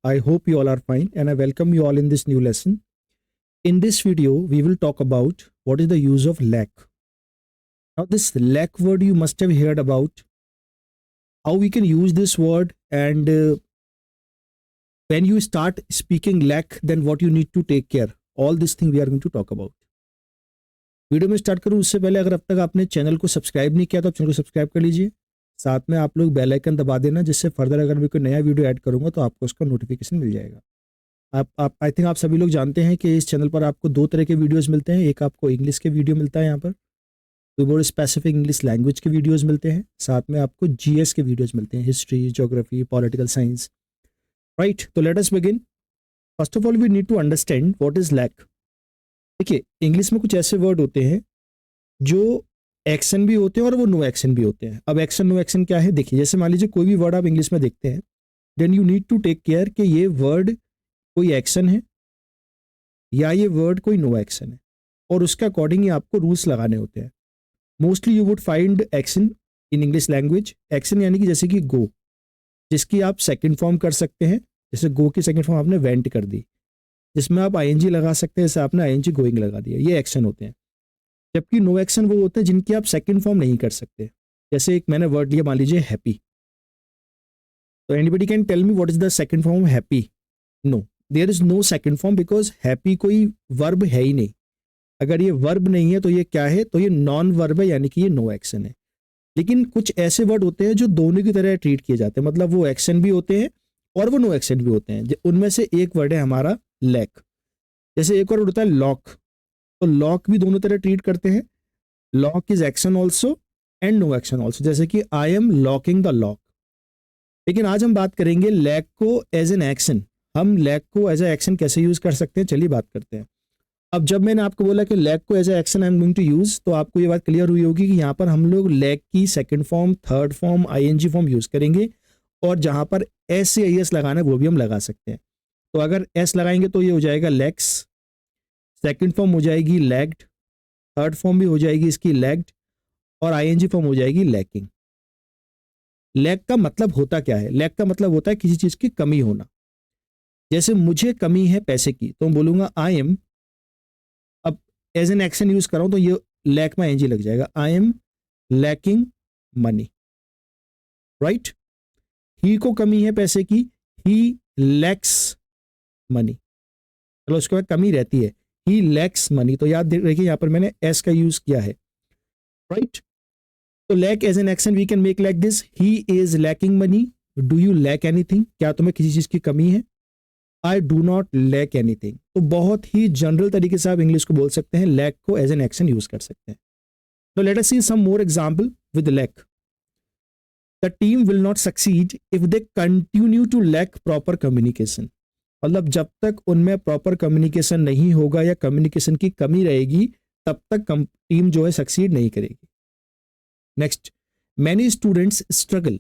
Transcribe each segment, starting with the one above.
I hope you all are fine and I welcome you all in this new lesson. In this video, we will talk about what is the use of lack. Now, this lack word you must have heard about, how we can use this word, and when you start speaking lack, then what you need to take care. All this thing we are going to talk about. Video में start करूं उससे पहले अगर अब तक आपने channel को subscribe नहीं किया तो आप चैनल को सब्सक्राइब कर लीजिए। साथ में आप लोग बेल आइकन दबा देना, जिससे फर्दर अगर मैं कोई नया वीडियो ऐड करूंगा तो आपको उसका नोटिफिकेशन मिल जाएगा। आप आई थिंक आप सभी लोग जानते हैं कि इस चैनल पर आपको दो तरह के वीडियोस मिलते हैं। एक आपको इंग्लिश के वीडियो मिलता है, यहाँ पर कोई बहुत स्पेसिफिक इंग्लिश लैंग्वेज के वीडियोस मिलते हैं। साथ में आपको जीएस के वीडियोस मिलते हैं, history, geography, political science, right. तो let us begin. First of all we need to understand what is lack. देखिए, इंग्लिश में कुछ ऐसे वर्ड होते हैं जो एक्शन भी होते हैं और वो नो एक्शन भी होते हैं। अब एक्शन नो एक्शन क्या है, देखिए जैसे मान लीजिए कोई भी वर्ड आप इंग्लिश में देखते हैं, then you need to take care कि ये वर्ड कोई एक्शन है या ये वर्ड कोई नो एक्शन है, और उसके अकॉर्डिंग ही आपको रूल्स लगाने होते हैं। Mostly you would find action in English language. Action यानी कि जैसे कि गो, जिसकी आप सेकंड फॉर्म कर सकते हैं। जैसे गो की सेकंड फॉर्म आपने वेंट कर दी, जिसमें आप आईएनजी लगा सकते हैं, जैसे आपने आईएनजी गोइंग लगा दिया, ये एक्शन होते हैं। जबकि नो एक्शन वो होते हैं जिनकी आप सेकंड फॉर्म नहीं कर सकते। जैसे एक मैंने वर्ड लिया, मान लीजिए हैप्पी, तो anybody can tell me what is the second form happy? No, there is no second form, because happy कोई वर्ब है ही नहीं। अगर ये वर्ब नहीं है तो ये क्या है? तो ये नॉन वर्ब है, यानी कि ये नो एक्शन है। लेकिन कुछ ऐसे वर्ड होते हैं जो दोनों की तरह ट्रीट किए जाते हैं, मतलब वो एक्शन भी होते हैं और वो नो एक्शन भी होते हैं। उनमें से एक वर्ड है हमारा लैक। जैसे एक और वर्ड होता है लॉक, तो लॉक भी दोनों तरह ट्रीट करते हैं। Lock is action also and no action also, जैसे कि I am locking the lock. लेकिन आज हम बात करेंगे लैक को एज एन एक्शन। हम लैक को एज ए एक्शन कैसे यूज कर सकते हैं, चलिए बात करते हैं। अब जब मैंने आपको बोला कि लैक को as a action I am going to use, तो आपको ये बात क्लियर हुई होगी कि यहाँ पर हम लोग लैक की second form, third form, ING form use करेंगे, और जहां पर एस से एस लगाना है वो भी हम लगा सकते हैं। तो अगर एस लगाएंगे तो ये हो जाएगा लैक्स, सेकंड फॉर्म हो जाएगी लैग्ड, थर्ड फॉर्म भी हो जाएगी इसकी लैग्ड, और आईएनजी फॉर्म हो जाएगी लैकिंग। लैक का मतलब होता क्या है? लैक का मतलब होता है किसी चीज की कमी होना। जैसे मुझे कमी है पैसे की, तो मैं बोलूंगा आई एम, अब एज एन एक्शन यूज कर रहा हूं तो ये लैक में आईएनजी लग जाएगा, I am lacking money, right. ही को कमी है पैसे की, ही लैक्स मनी। चलो उसके बाद कमी रहती है, ही लैक्स मनी, तो याद रखिए यहाँ पर मैंने एस का यूज किया है, राइट। तो lack as an action we can make like this, he is lacking money, do you lack anything, क्या तुम्हें किसी चीज की कमी है? I do not lack anything. तो बहुत ही जनरल तरीके से आप इंग्लिश को बोल सकते हैं, लैक को एज एन एक्शन यूज कर सकते हैं। तो let us see some more example with lack. The team will not succeed if they continue to lack proper communication. मतलब जब तक उनमें प्रॉपर कम्युनिकेशन नहीं होगा या कम्युनिकेशन की कमी रहेगी, तब तक टीम जो है सक्सीड नहीं करेगी। Next, many students struggle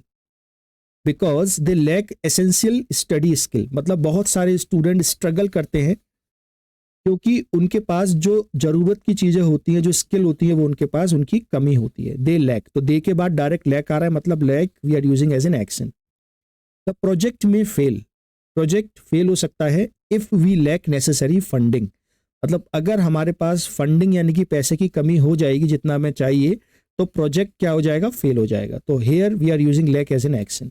because they lack essential study skill. मतलब बहुत सारे स्टूडेंट स्ट्रगल करते हैं क्योंकि उनके पास जो जरूरत की चीजें होती हैं, जो स्किल होती है, वो उनके पास उनकी कमी होती है। दे लैक, तो दे के बाद डायरेक्ट लैक आ रहा है, मतलब lack we are using as an action. The project में फेल, प्रोजेक्ट फेल हो सकता है if we lack necessary funding. मतलब अगर हमारे पास फंडिंग यानी कि पैसे की कमी हो जाएगी जितना हमें चाहिए, तो प्रोजेक्ट क्या हो जाएगा? फेल हो जाएगा। तो here we are using lack as an action.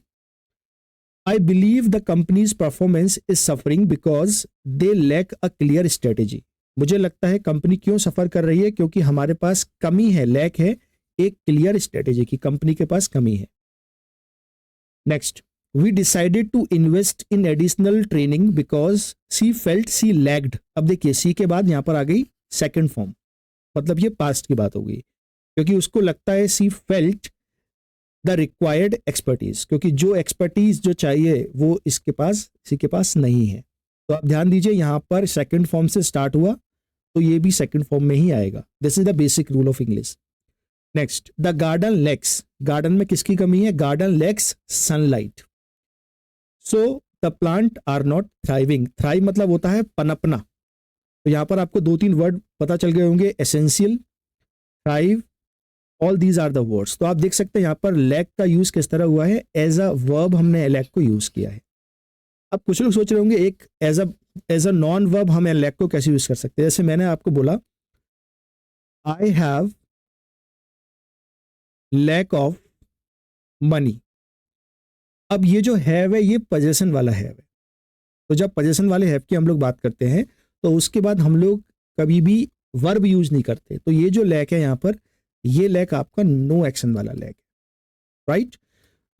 I believe the company's performance is suffering because they lack a clear strategy. मुझे लगता है कंपनी क्यों सफर कर रही है? क्योंकि हमारे पास कमी है, लैक है एक क्लियर स्ट्रेटेजी की, कंपनी के पास कमी है। Next, we decided to invest in additional training because she felt she lagged। अब देखिए सी के बाद यहां पर आ गई सेकंड फॉर्म, मतलब ये पास्ट की बात हो गई, क्योंकि उसको लगता है she felt the required expertise, क्योंकि जो एक्सपर्टीज जो चाहिए वो इसके पास, इसी के पास नहीं है। तो आप ध्यान दीजिए यहां पर सेकंड फॉर्म से स्टार्ट हुआ तो ये भी सेकंड फॉर्म में ही आएगा। This is the basic rule of English. Next, the garden lacks, garden में किसकी कमी है? Garden lacks sunlight, so the plant are not thriving. Thrive मतलब होता है पनपना। तो यहां पर आपको दो तीन वर्ड पता चल गए होंगे, essential, thrive, all these are the words. तो आप देख सकते हैं यहां पर लैक का यूज किस तरह हुआ है, एज अ वर्ब हमने लैक को यूज किया है। अब कुछ लोग सोच रहे होंगे एक एज अ नॉन वर्ब हम लैक को कैसे यूज कर सकते हैं। जैसे मैंने आपको बोला I have lack of money. अब ये जो हैव है ये पोजेशन वाला हैव है। तो जब पोजेशन वाले हैव की हम लोग बात करते हैं तो उसके बाद हम लोग कभी भी वर्ब यूज नहीं करते। तो ये जो लैक है यहाँ पर, ये लैक आपका नो एक्शन वाला लैक है, राइट।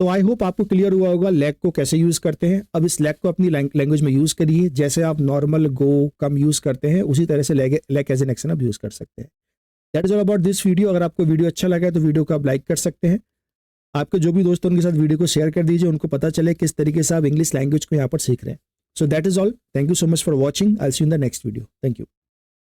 तो आई होप आपको क्लियर हुआ होगा लैक को कैसे यूज करते हैं। अब इस लैक को अपनी लैंग्वेज में यूज करिए। जैसे आप नॉर्मल गो कम यूज करते हैं उसी तरह से लैक एज एन एक्शन आप यूज कर सकते हैं। That is all about this video. अगर आपको वीडियो अच्छा लगा है तो वीडियो को आप लाइक कर सकते हैं। आपके जो भी दोस्त हैं उनके साथ वीडियो को शेयर कर दीजिए, उनको पता चले किस तरीके से आप इंग्लिश लैंग्वेज को यहाँ पर सीख रहे हैं। So that is all. Thank you so much for watching. I will see you in the next video. Thank you.